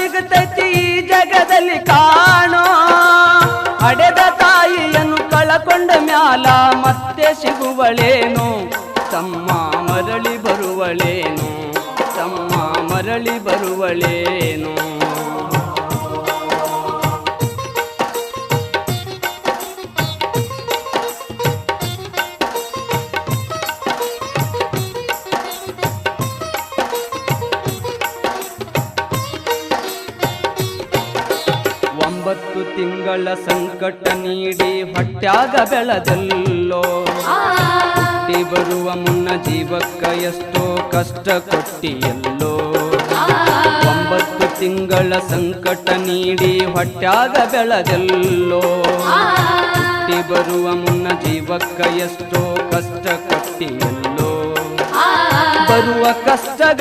ಸಿಗುತ್ತೈತಿ ಈ ಜಗದಲ್ಲಿ ಕಾಣೋ ಹಡೆದ ತಾಯಿಯನ್ನು ಕಳಕೊಂಡ ಮ್ಯಾಲ ಮತ್ತೆ ಸಿಗುವಳೇನು ತಮ್ಮ ಮರಳಿ ಬರುವಳೇನು ತಮ್ಮ ಮರಳಿ ಬರುವಳೇನು ಒಂಬತ್ತು ತಿಂಗಳ ಸಂಕಟ ನೀಡಿ ಹೊಟ್ಯಾಗ ಬೆಳೆದಲ್ಲೋ ಹುಟ್ಟಿ ಬರುವ ಮುನ್ನ ಜೀವಕ್ಕ ಎಷ್ಟೋ ಕಷ್ಟ ಕೊಟ್ಟಿಯಲ್ಲೋ 9 ತಿಂಗಳ ಸಂಕಟ ನೀಡಿ ಹೊಟ್ಯಾಗ ಬೆಳೆದಲ್ಲೋ ಹುಟ್ಟಿ ಬರುವ ಮುನ್ನ ಜೀವಕ್ಕ ಎಷ್ಟೋ ಕಷ್ಟ ಕೊಟ್ಟಿಯಲ್ಲೋ ಬರುವ ಕಷ್ಟ